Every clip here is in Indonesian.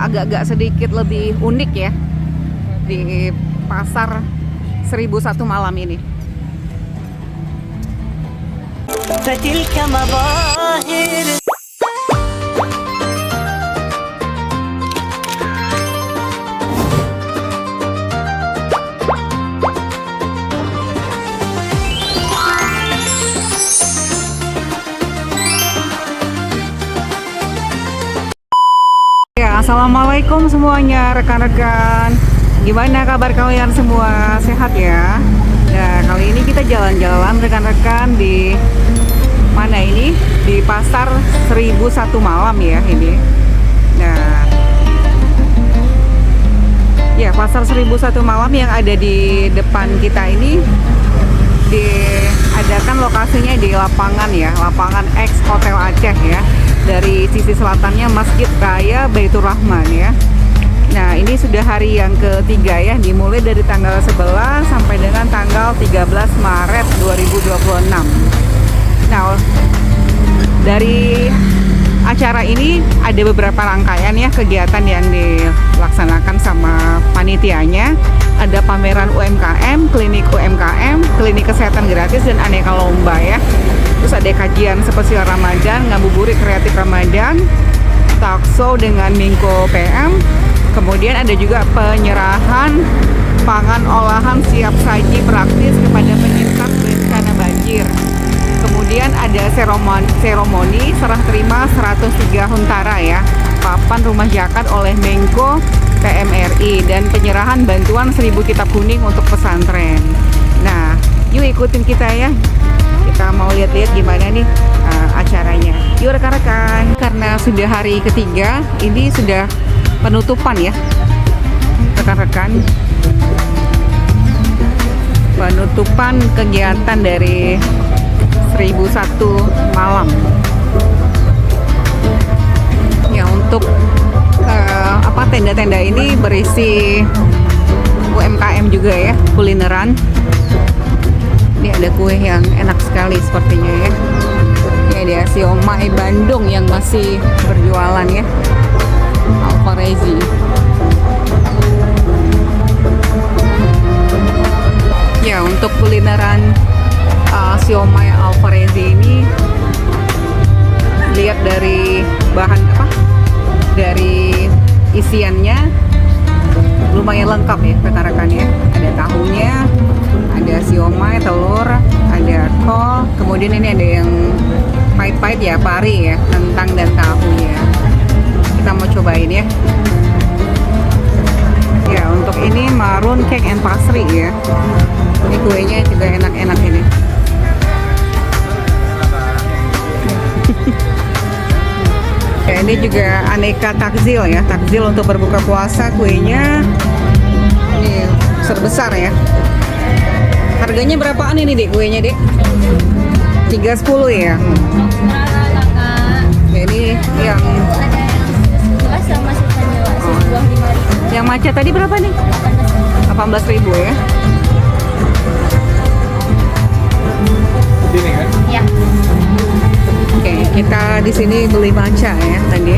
agak-agak sedikit lebih unik ya di pasar 1001 malam ini. Assalamualaikum semuanya rekan-rekan. Gimana kabar kalian semua? Sehat ya? Nah, kali ini kita jalan-jalan rekan-rekan di mana ini? Di pasar 1001 malam ya ini. Nah, ya pasar 1001 malam yang ada di depan kita ini diadakan lokasinya di lapangan ya, lapangan X Hotel Aceh ya. Dari sisi selatannya Masjid Raya Baitur Rahman ya. Nah, ini sudah hari yang ketiga ya, dimulai dari tanggal 11 sampai dengan tanggal 13 Maret 2026. Nah, dari acara ini ada beberapa rangkaian ya kegiatan yang dilaksanakan sama panitianya. Ada pameran UMKM, klinik UMKM, klinik kesehatan gratis, dan aneka lomba ya. Terus ada kajian spesial Ramadan, ngabuburit kreatif Ramadan, talkshow dengan Mingko PM. Kemudian ada juga penyerahan pangan olahan siap saji praktis kepada penyintas bencana banjir. Kemudian ada seremoni serah terima 103 Huntara ya, papan rumah zakat oleh Menko PMRI, dan penyerahan bantuan 1000 kitab kuning untuk pesantren. Nah, yuk ikutin kita ya. Kita mau lihat-lihat gimana nih acaranya. Yuk rekan-rekan. Karena sudah hari ketiga, ini sudah penutupan ya rekan-rekan. Penutupan kegiatan dari 1001 malam. Ya, untuk tenda-tenda ini berisi UMKM juga ya, kulineran. Ini ada kue yang enak sekali sepertinya ya. Ini ada siomay Bandung yang masih berjualan ya, Alfarezi. Ya, untuk kulineran siomay Alfarezi ini, lihat dari bahan dari isiannya lumayan lengkap ya rekan-rekan ya. Ada tahunya, ada siomay, telur, ada kol, kemudian ini ada yang pahit-pahit ya, pari ya, kentang dan tahu ya. Kita mau cobain ya. Ya, untuk ini marun cake and pastry ya. Ini kuenya juga enak-enak ini. Ya, ini juga aneka takjil ya, takjil untuk berbuka puasa. Kuenya ini sebesar ya. Harganya berapaan ini Dek kuenya Dek? 310 ya. Ya, ini yang yang macet tadi berapa nih? 18.000 ya. Ini kan? Ya. Oke, kita di sini beli matcha ya tadi.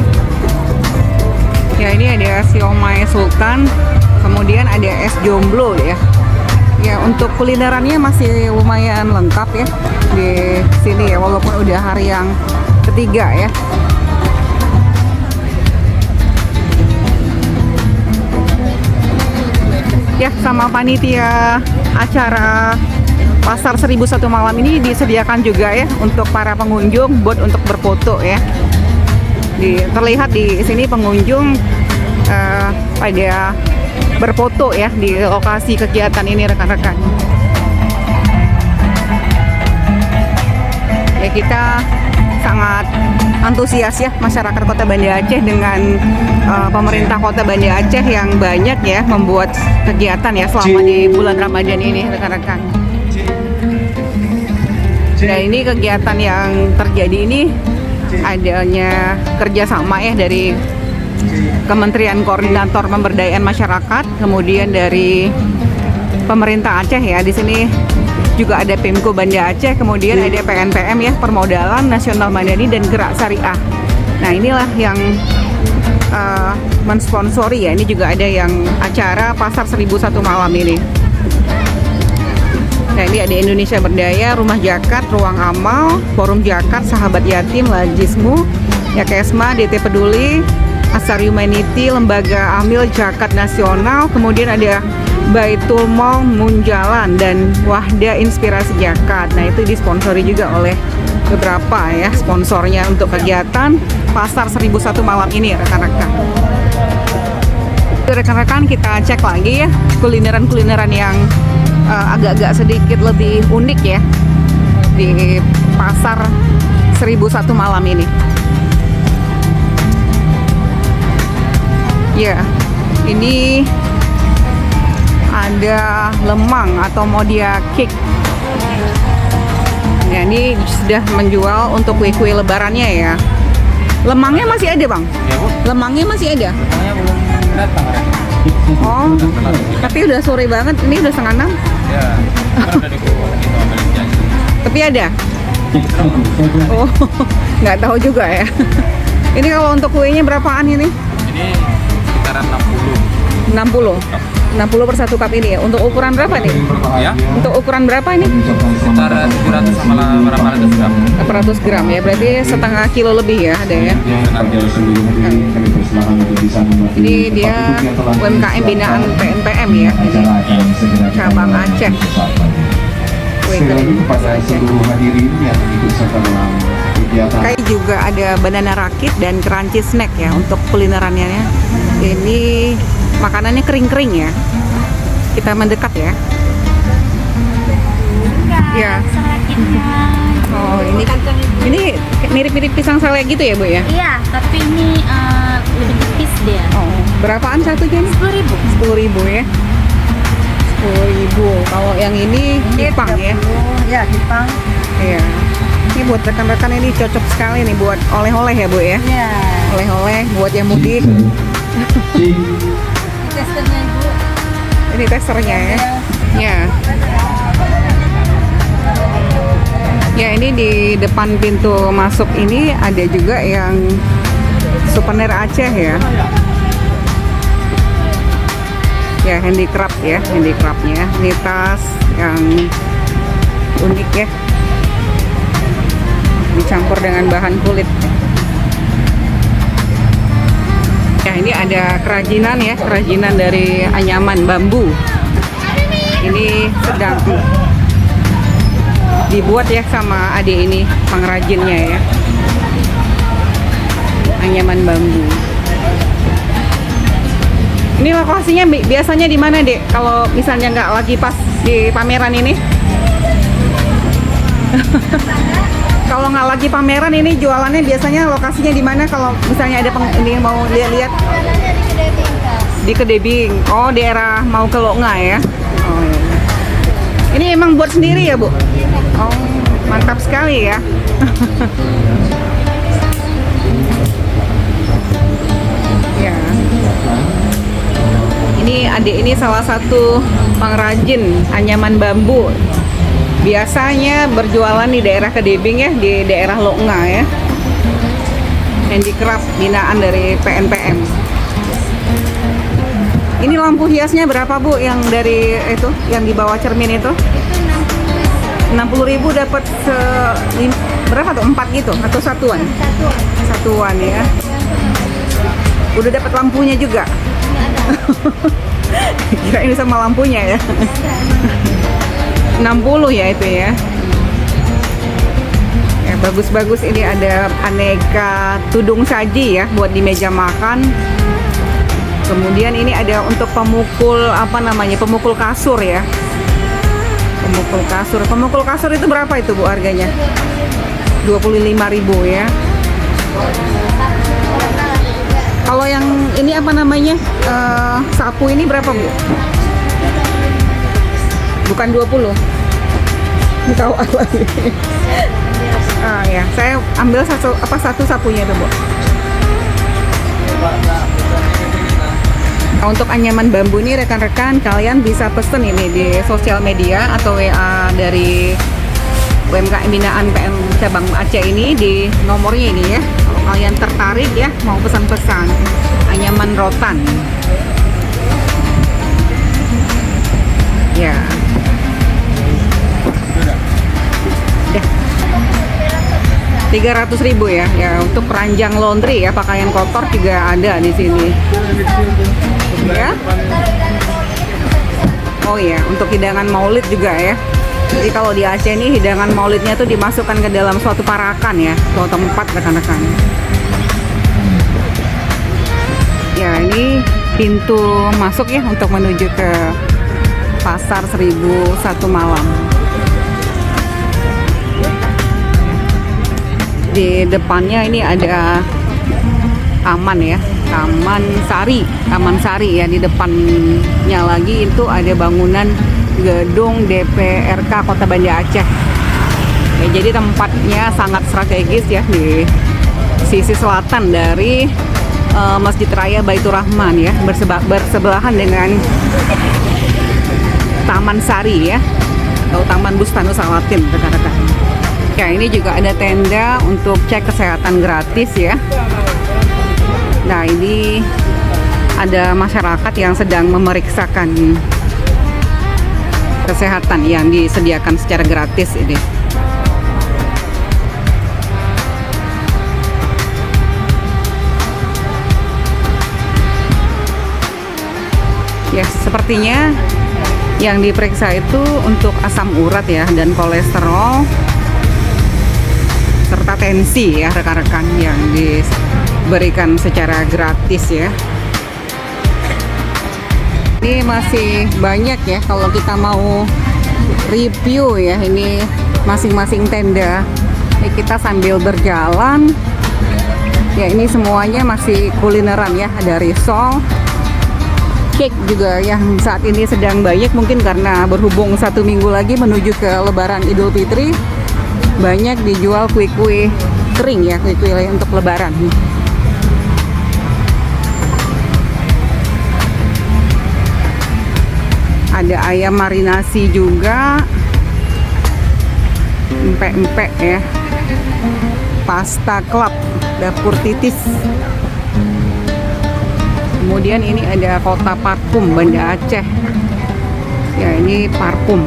Ya, ini ada siomay sultan, kemudian ada es jomblo ya. Ya, untuk kulinerannya masih lumayan lengkap ya di sini ya, walaupun udah hari yang ketiga ya. Ya, sama panitia acara Pasar 1001 malam ini disediakan juga ya untuk para pengunjung booth untuk berfoto ya. Terlihat di sini pengunjung pada berfoto ya di lokasi kegiatan ini rekan-rekan. Ya, kita sangat antusias ya masyarakat Kota Banda Aceh dengan pemerintah Kota Banda Aceh yang banyak ya membuat kegiatan ya selama di bulan Ramadan ini rekan-rekan. Nah, ini kegiatan yang terjadi ini adanya kerjasama ya dari Kementerian Koordinator Pemberdayaan Masyarakat, kemudian dari pemerintah Aceh ya. Di sini juga ada Pemko Banda Aceh, kemudian ada PNPM ya, Permodalan Nasional Madani dan Gerak Syariah. Nah, inilah yang mensponsori ya. Ini juga ada yang acara Pasar 1001 Malam ini. Nah, ini ada Indonesia Berdaya, Rumah Jakat, Ruang Amal, Forum Jakat, Sahabat Yatim, Lajismu, Yakesma, DT Peduli, Asar Humanity, Lembaga Amil Jakat Nasional, kemudian ada Baitul Mal Munjalan dan Wahda Inspirasi Jakat. Nah, itu disponsori juga oleh beberapa ya sponsornya untuk kegiatan Pasar 1001 Malam ini, rekan-rekan. Rekan-rekan, kita cek lagi ya kulineran-kulineran yang agak-agak sedikit lebih unik ya di Pasar 1001 Malam ini. Ya, ini ada lemang atau modia cake. Ya, ini sudah menjual untuk kue-kue lebarannya ya. Lemangnya masih ada, Bang? Ya, Bu. Lemangnya masih ada? Lemangnya belum datang. Oh, tapi udah sore banget. Ini udah 5:30. Ya, kan udah dikumpulin itu ambil janji. Tapi ada? Oh, nggak tahu juga ya. Ini kalau untuk kuenya berapaan ini? Ini sekitaran 60. 60. 60 per 1 cup ini ya. Untuk ukuran berapa nih? Ya, Untuk ukuran berapa ini? sekitar 700 sama 800 gram. 800 gram ya. Berarti setengah kilo lebih ya ada ya. Ini dia UMKM binaan PNPM ya. Ini cabang Aceh. Kue kering Aceh. Kayak juga ada banana rakit dan crunchy snack ya untuk kulinerannya. Ini makanannya kering-kering ya. Kita mendekat ya. Ya. Oh, ini mirip-mirip pisang sele gitu ya, Bu ya? Iya, tapi ini lebih tipis dia. Oh, berapaan satunya nih? 10.000. 10.000 ya. 10.000. Kalau yang ini Jepang ya. Ya, Jepang. Iya. Ini buat rekan-rekan ini cocok sekali nih buat oleh-oleh ya, Bu ya. Iya. Oleh-oleh buat yang mudik. Testernya Bu. Ini testernya ya. Ya. Ya, ini di depan pintu masuk ini ada juga yang souvenir Aceh ya. Ya, handicraft ya, handicraftnya. Ini tas yang unik ya. Dicampur dengan bahan kulit. Ya, ini ada kerajinan ya, kerajinan dari anyaman bambu. Ini sedang dibuat ya sama adik ini pengrajinnya ya. Anyaman bambu. Ini lokasinya biasanya di mana, Dek? Kalau misalnya nggak lagi pas di pameran ini? Kalau nggak lagi pameran ini jualannya biasanya lokasinya di mana? Kalau misalnya ada ini mau lihat-lihat di Kedebing. Oh, daerah mau ke Loknga ya. Oh, iya. Ini emang buat sendiri ya, Bu? Oh, mantap sekali ya. Ya. Ini adik ini salah satu pengrajin anyaman bambu. Biasanya berjualan di daerah Kedebing ya, di daerah Loknga ya. Handicraft binaan dari PNPM. Ini lampu hiasnya berapa, Bu? Yang dari itu, yang di bawah cermin itu? 60.000 dapat berapa tuh? 4 gitu atau satuan? Satuan ya. Udah dapat lampunya juga. Kira ini sama lampunya ya. 60 ya itu ya. Ya, bagus-bagus. Ini ada aneka tudung saji ya buat di meja makan. Kemudian ini ada untuk pemukul apa namanya? Pemukul kasur ya. Pemukul kasur. Pemukul kasur itu berapa itu, Bu, harganya? 25.000 ya. Kalau yang ini apa namanya? Sapu ini berapa, Bu? Bukan 20. Tahu lagi. Ah ya, saya ambil satu sapunya itu, Bu. Untuk anyaman bambu ini rekan-rekan kalian bisa pesen ini di sosial media atau WA dari UMKM binaan PM cabang Aceh ini di nomornya ini ya. Kalau kalian tertarik ya mau pesan-pesan anyaman rotan. Ya. Deh. 300.000 ya. Ya, untuk keranjang laundry ya, pakaian kotor juga ada di sini. Ya. Oh iya, untuk hidangan maulid juga ya. Jadi kalau di Aceh ini hidangan maulidnya tuh dimasukkan ke dalam suatu parakan ya, suatu tempat rekan-rekan. Ya, ini pintu masuk ya untuk menuju ke Pasar 1001 Malam. Di depannya ini ada taman ya, Taman Sari ya. Di depannya lagi itu ada bangunan gedung DPRK Kota Banda Aceh. Ya, jadi tempatnya sangat strategis ya di sisi selatan dari Masjid Raya Baitur Rahman ya, bersebelahan dengan Taman Sari ya, atau Taman Bustanul Salatin rekan-rekan. Ya, ini juga ada tenda untuk cek kesehatan gratis ya. Nah, ini ada masyarakat yang sedang memeriksakan kesehatan yang disediakan secara gratis ini. Ya, sepertinya yang diperiksa itu untuk asam urat ya, dan kolesterol serta tensi ya rekan-rekan, yang diberikan secara gratis ya. Ini masih banyak ya kalau kita mau review ya, ini masing-masing tenda. Ini kita sambil berjalan ya, ini semuanya masih kulineran ya. Ada risol, cake juga yang saat ini sedang banyak, mungkin karena berhubung 1 minggu lagi menuju ke Lebaran Idul Fitri, banyak dijual kue-kue kering ya, kue-kue untuk Lebaran. Ada ayam marinasi juga, empek-empek ya, pasta club, dapur titis. Kemudian ini ada kota parfum Banda Aceh. Ya, ini parfum.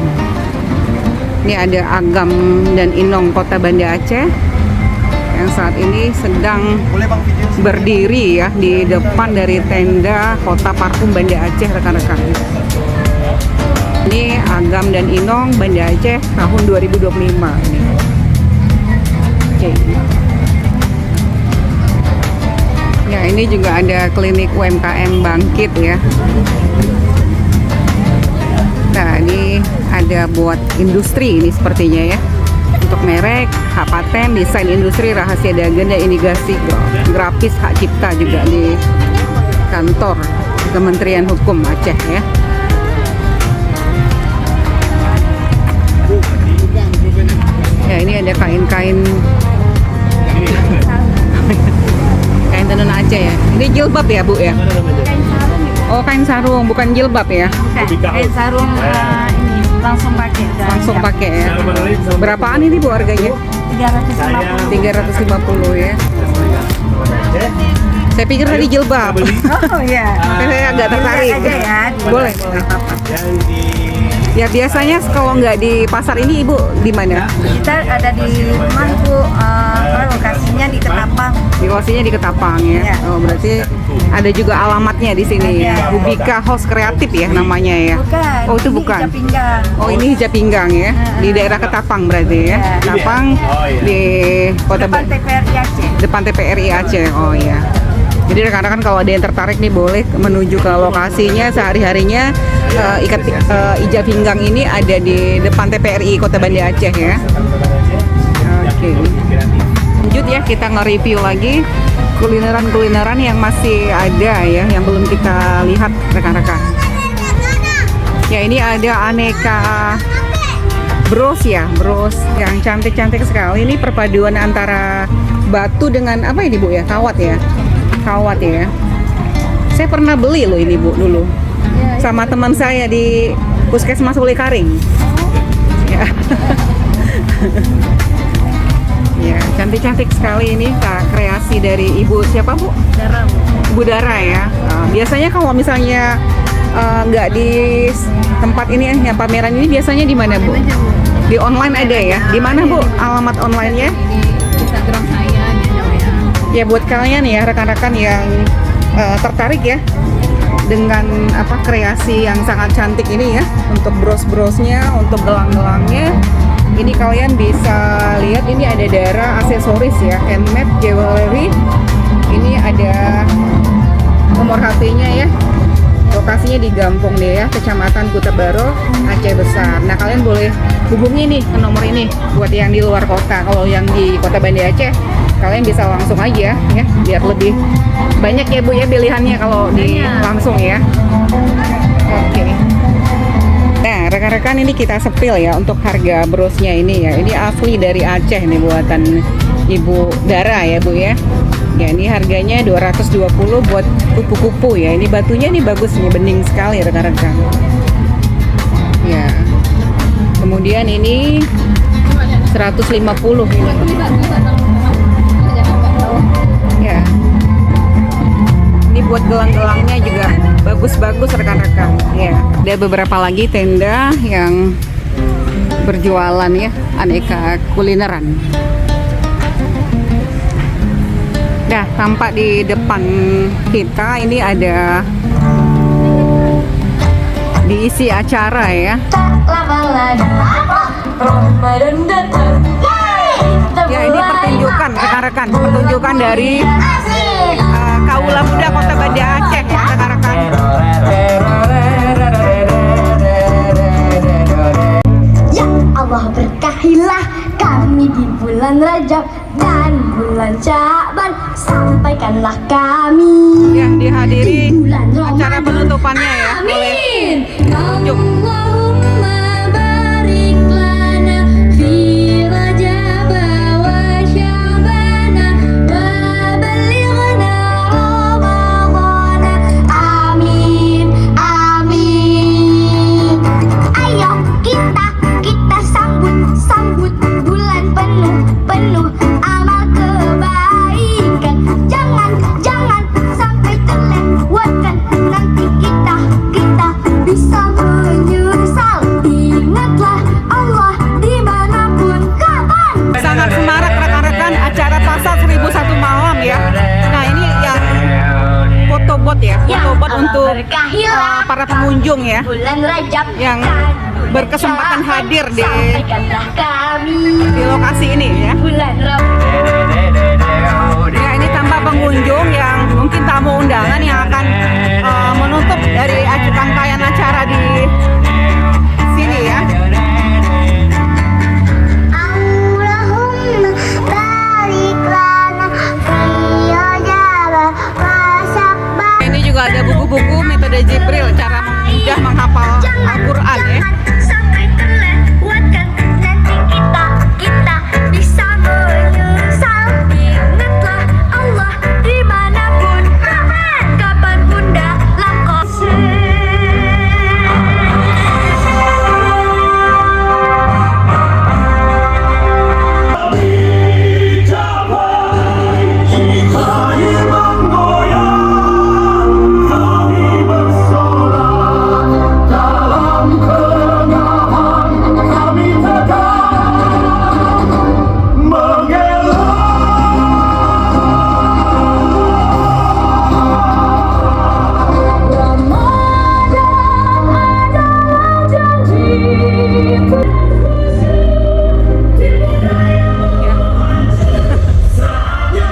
Ini ada Agam dan Inong Kota Banda Aceh yang saat ini sedang berdiri ya di depan dari tenda kota parfum Banda Aceh rekan-rekan. Ini Agam dan Inong Banda Aceh tahun 2025 ini. Oke. Ya, ini juga ada klinik UMKM Bangkit ya. Nah, ini ada buat industri ini sepertinya ya. Untuk merek, hak paten, desain industri, rahasia dagang, dan indikasi grafis, hak cipta juga di kantor Kementerian Hukum Aceh ya. Ya, ini ada kain-kain kain tenun Aceh ya. Ini jilbab ya, Bu ya? Oh, kain sarung, bukan jilbab ya? Kain sarung ini langsung pakai. Langsung pakai ya. Berapaan ini Bu harganya? 350. 350 ya. Saya pikir tadi jilbab. Oh iya. Saya agak tertarik. Aja ya. Boleh, boleh. Ya, biasanya kalau nggak di pasar ini Ibu di mana? Kita ada di Mangku, lokasinya di Ketapang. Di lokasinya di Ketapang ya. Ya. Oh, berarti ada juga alamatnya di sini ya. Ada. Ubika House Kreatif ya namanya ya. Bukan. Oh, itu ini bukan. Hijab Pinggang. Oh, ini Hijab Pinggang ya. Di daerah Ketapang berarti ya. Ya. Ketapang di kota Depan TPRI Aceh. depan TPRI Aceh. Oh iya. Jadi rekan-rekan kalau ada yang tertarik nih boleh menuju ke lokasinya sehari-harinya. Hijab Pinggang ini ada di depan TPRI Kota Banda Aceh ya. Oke. Lanjut ya, kita nge-review lagi kulineran-kulineran yang masih ada ya, yang belum kita lihat rekan-rekan. Ya, ini ada aneka bros ya, bros yang cantik-cantik sekali. Ini perpaduan antara batu dengan apa ini Bu ya? Kawat ya. Kawat ya. Saya pernah beli loh ini Bu dulu. Sama teman saya di Puskesmas Uli Karing. Ya. Ya, cantik-cantik sekali ini Kak, kreasi dari Ibu siapa Bu? budara ya. Biasanya kalau misalnya nggak di tempat ini ya pameran ini biasanya di mana Bu? Di online ada ya? Di mana Bu alamat online-nya? Di Instagram saya di WA. Ya buat kalian ya rekan-rekan yang tertarik ya dengan apa kreasi yang sangat cantik ini ya, untuk bros-brosnya, untuk gelang-gelangnya, ini kalian bisa lihat ini ada Dara aksesoris ya, handmade jewelry. Ini ada nomor HP-nya ya. Lokasinya di Gampong deh ya, Kecamatan Kuta Baro, Aceh Besar. Nah kalian boleh hubungi nih ke nomor ini buat yang di luar kota. Kalau yang di Kota Banda Aceh, kalian bisa langsung aja ya, biar lebih banyak ya Bu ya pilihannya kalau di langsung ya. Oke. Nah rekan-rekan ini kita sepil ya untuk harga brosnya ini ya. Ini asli dari Aceh nih buatan Ibu Dara ya Bu ya. Ya ini harganya 220 buat kupu-kupu ya. Ini batunya nih bagus nih, bening sekali rekan-rekan. Ya. Kemudian ini 150 ini. Ya. Ini buat gelang-gelangnya juga bagus-bagus rekan-rekan. Ya. Ada beberapa lagi tenda yang berjualan ya, aneka kulineran. Nah, tampak di depan kita ini ada diisi acara ya. Ya, ini pertunjukan rekan-rekan, pertunjukan dari Kaula Muda Kota Banda Aceh ya rekan-rekan. Ya Allah berkahilah kami di bulan Rajab dan bulan Syaban, sampaikanlah kami Yang dihadiri di bulan acara Ramadan. penutupannya ya oleh Amin. pengunjung. Allahumma barik lana fi Rajab wa Syaban wa balighna Ramadan. Amin. Amin. Ayo kita sambut bulan penuh amal kebaikan. Jangan sampai terlewatkan, nanti kita bisa menyesal. Ingatlah Allah dimanapun kapan. Sangat semarak rekan-rekan acara pasar 1001 malam ya. Nah ini yang fotobot ya, fotobot Allah untuk berkahilah para pengunjung ya bulan Rajab yang dan berkesempatan Syaban, hadir di sampaikanlah kami lokasi ini ya. bulan Ramadan. Ya ini tambah pengunjung yang mungkin tamu undangan yang akan menutup dari rangkaian acara di sini ya. Allahumma barik lana fi Rajab wa Syaban. Ini juga ada buku-buku metode Jibril, cara mudah menghafal Al-Quran ya. Sampai terlewatkan, nanti kita bisa menyesal. Ingatlah Allah dimanapun kapan pun dalam kondisi.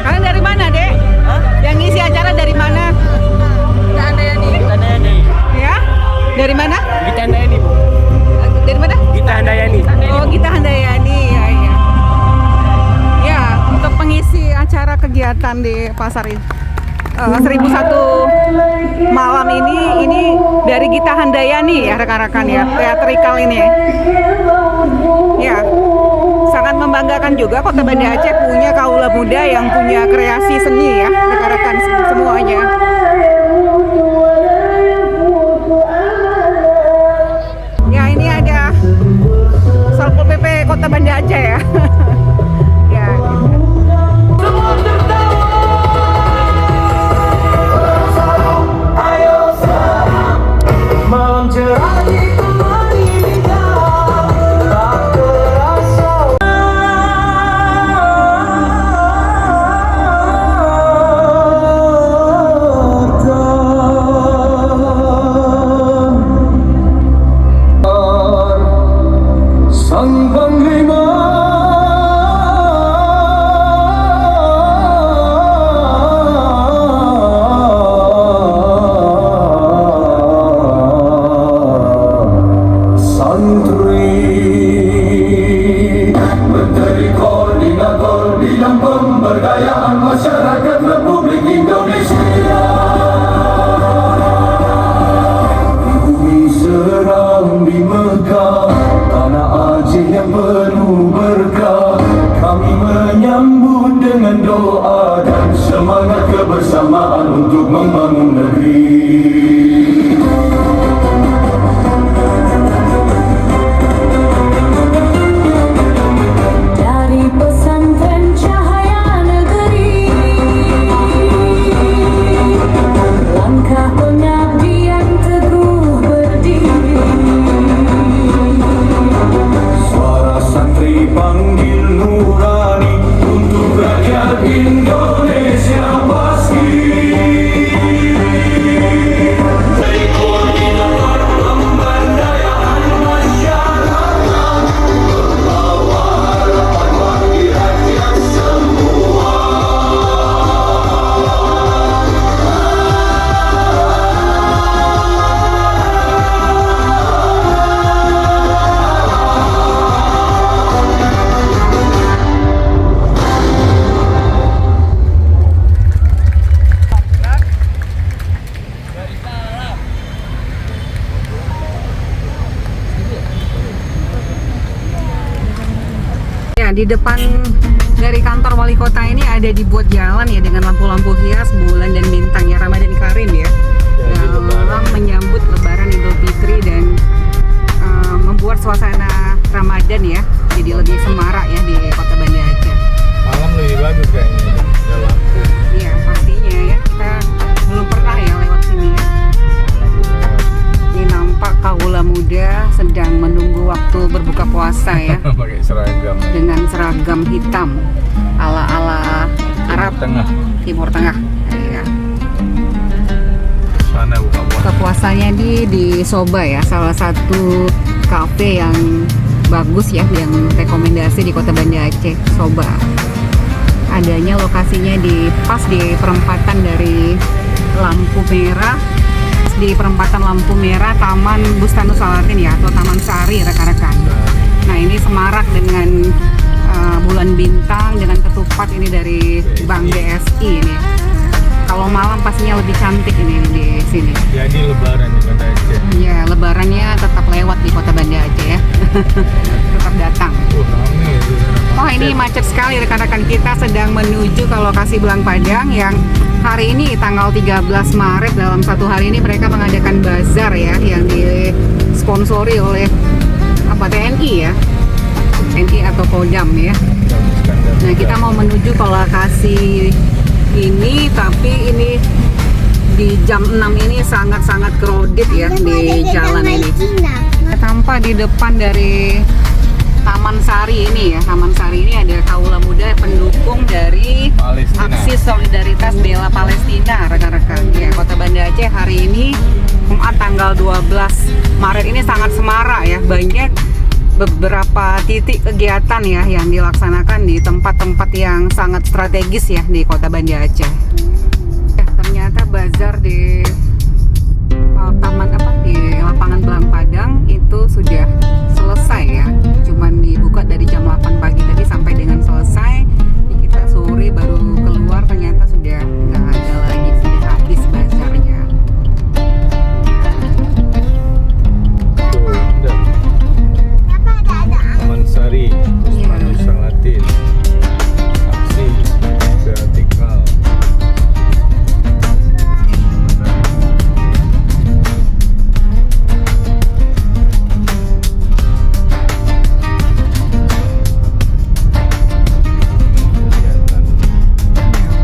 Kalian dari mana, Dek? Yang ngisi acara dari mana? Ya? Dari mana? Gita Handayani, Bu. Dari mana? Gita Handayani. Oh, Gita Handayani ya, ya. Ya, untuk pengisi acara kegiatan di pasar ini 1001 malam ini dari Gita Handayani ya rekan-rekan ya, teatrikal ini ya. Ya, sangat membanggakan juga Kota Banda Aceh punya kaula muda yang punya kreasi seni ya rekan-rekan semuanya. Ya ini ada Satpol PP Kota Banda Aceh ya. Ya. Gitu. di depan dari kantor wali kota ini ada dibuat jalan ya dengan lampu-lampu hias bulan dan bintang ya, Ramadan Karim ya. Dalam menyambut Lebaran Idul Fitri dan membuat suasana Ramadan ya jadi lebih semarak ya di Kota Banda Aceh. Malam lebih bagus kayaknya, ada lampu. Iya pastinya ya, kita belum pernah ya lewat sini ya. Ini nampak kaula muda sedang menunggu waktu berbuka puasa ya. Pakai seragam. Dengan seragam hitam ala-ala Arab Timur Tengah. Timur Tengah. Ya. Sana buka puasa. Buka puasanya di Soba ya, salah satu kafe yang bagus ya, yang rekomendasi di Kota Banda Aceh, Soba. Adanya lokasinya pas di perempatan dari lampu merah, di perempatan lampu merah Taman Bustanus Salatin ya, atau Taman Sari rekan-rekan. Nah ini semarak dengan bulan bintang, dengan ketupat ini dari Bank BSI ini. Kalau malam pastinya lebih cantik ini di sini. Jadi Lebaran di Banda Aceh. Ya, Lebarannya tetap lewat di Kota Banda Aceh ya. Tetap datang. Ramai itu. Oh ini macet sekali rekan-rekan, kita sedang menuju ke lokasi Belang Padang yang hari ini tanggal 13 Maret dalam satu hari ini mereka mengadakan bazar ya yang disponsori oleh TNI ya, TNI atau Kodam ya. Nah kita mau menuju ke lokasi ini, tapi ini di jam 6 ini sangat-sangat crowded ya di jalan ini. Tampak di depan dari Taman Sari ini ya, Taman Sari ini ada kaula muda pendukung dari Palestina. Aksi Solidaritas Bela Palestina rekan-rekan ya. Kota Banda Aceh hari ini Jumat tanggal 12 Maret ini sangat semarak ya, banyak beberapa titik kegiatan ya yang dilaksanakan di tempat-tempat yang sangat strategis ya di Kota Banda Aceh. Ya, ternyata bazar di di lapangan Belang Padang itu sudah selesai ya. Cuman dibuka dari jam 8 pagi tadi sampai dengan selesai. Kita sore baru keluar, ternyata sudah nggak ada lagi, sudah habis bazarnya. Taman Sari, Bustanus Salatin, Aksi Vertikal.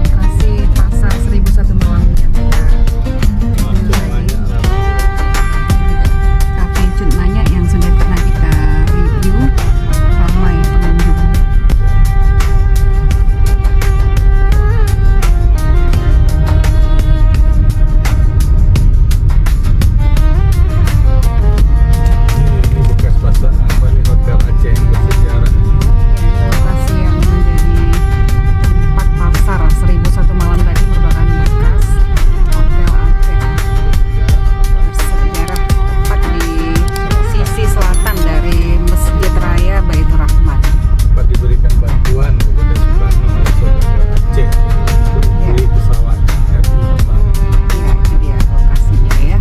Lokasi pasar 1001 Malang yang kita Cafe Cut Manyak yang sudah pernah kita review, ramai pengunjung. Ini bekas pasar di Hotel Aceh yang bersejarah. Lokasi yang menjadi tempat pasar 1001 Malam tadi merupakan bekas Hotel Aceh bersejarah, tepat di sisi selatan dari Masjid Raya Baitur Rahman. Sempat diberikan bantuan kepada Soekarno oleh saudara Aceh untuk beli pesawat Air terbang. Ya, itu dia lokasinya ya.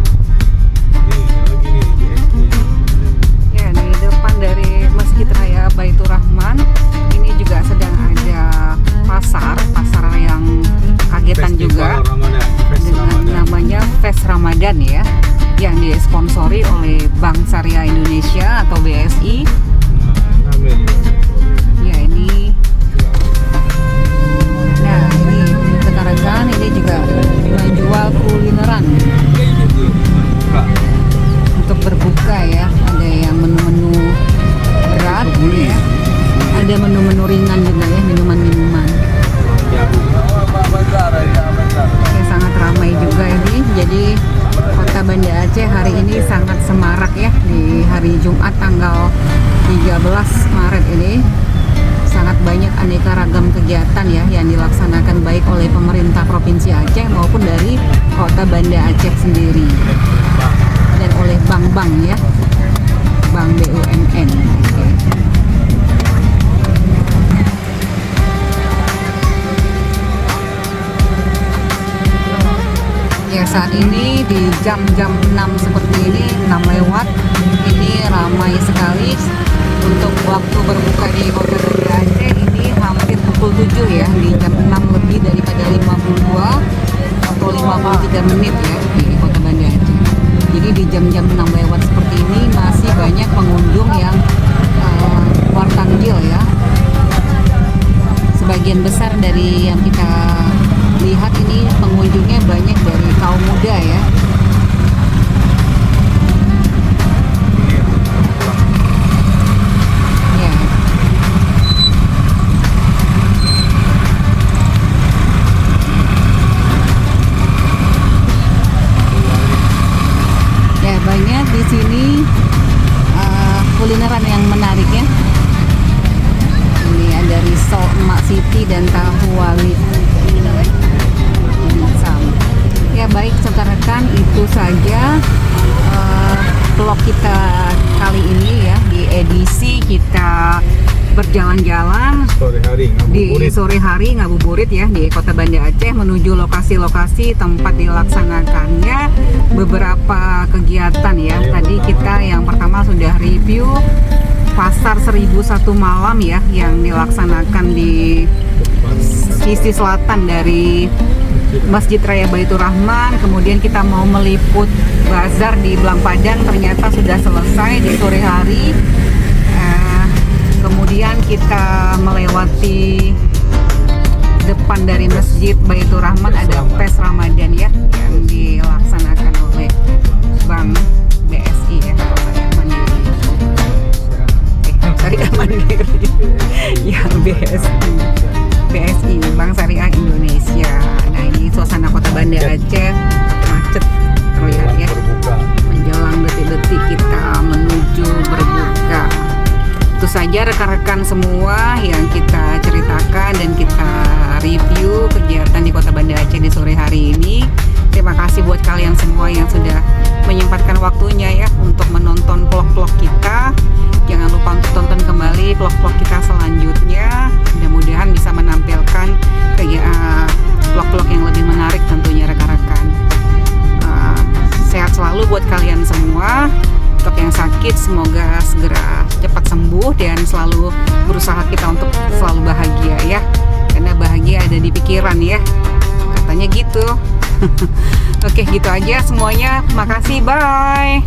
Ini lagi nih BSI. Ya, di depan dari Masjid Raya Baitur Rahman ini juga sedang ada pasar yang kagetan juga Ramadan, Fest dengan Ramadan. namanya Fest Ramadan ya, yang disponsori oleh Bank Syariah Indonesia atau BSI. Ramai juga. Ya ini, nah ini rekan-rekan ini juga menjual kulineran untuk berbuka ya. Ada yang menu-menu berat ya, ada menu-menu ringan juga ya, minuman-minuman. Ya, sangat ramai juga ini. Jadi Kota Banda Aceh hari ini sangat semarak ya di hari Jumat tanggal 13 Maret ini. Sangat banyak aneka ragam kegiatan ya yang dilaksanakan baik oleh pemerintah Provinsi Aceh maupun dari Kota Banda Aceh sendiri dan oleh bank-bank ya, bank BUMN. Oke. Ya saat ini di jam-jam 6 seperti ini, 6 lewat, ini ramai sekali untuk waktu berbuka di Kota Banda Aceh. 7 ya, di jam 6 lebih daripada 52 atau 53 menit ya di Kota Banda Aceh. Jadi di jam-jam 6 lewat seperti ini masih banyak pengunjung yang wartanggil ya. Sebagian besar dari yang kita lihat ini pengunjungnya banyak dari kaum muda ya. Ya. Ya, banyak di sini kulineran yang menarik ya. Ini ada risol Emak Siti dan tahu wali. Ya baik rekan-rekan, itu saja vlog kita kali ini ya, di edisi kita berjalan-jalan Sore hari di ngabuburit. sore hari ngabuburit ya di Kota Banda Aceh menuju lokasi-lokasi tempat dilaksanakannya beberapa kegiatan ya. Tadi kita yang pertama sudah review Pasar 1001 Malam ya, yang dilaksanakan di sisi selatan dari Masjid Raya Baitur Rahman. Kemudian kita mau meliput bazar di Blang Padang, ternyata sudah selesai di sore hari. Kemudian kita melewati depan dari Masjid Baitur Rahman, ada Pes Ramadan ya yang dilaksanakan oleh Bank BSI ya, Syariah Mandiri. Syariah Mandiri ya, BSI Bank Syariah Indonesia. Nah, ini suasana Kota Banda Aceh macet terlihat ya, menjelang detik-detik kita menuju berbuka. Itu saja rekan-rekan semua yang kita ceritakan dan kita review kegiatan di Kota Banda Aceh di sore hari ini. Terima kasih buat kalian semua yang sudah menyempatkan waktunya ya untuk menonton vlog-vlog kita. Jangan lupa untuk tonton kembali vlog-vlog kita selanjutnya. Mudah-mudahan bisa menampilkan vlog-vlog yang lebih menarik tentunya rekan-rekan. Sehat selalu buat kalian semua. Untuk yang sakit semoga segera cepat sembuh dan selalu berusaha kita untuk selalu bahagia ya, karena bahagia ada di pikiran ya, katanya gitu. Oke, gitu aja semuanya. Makasih, bye.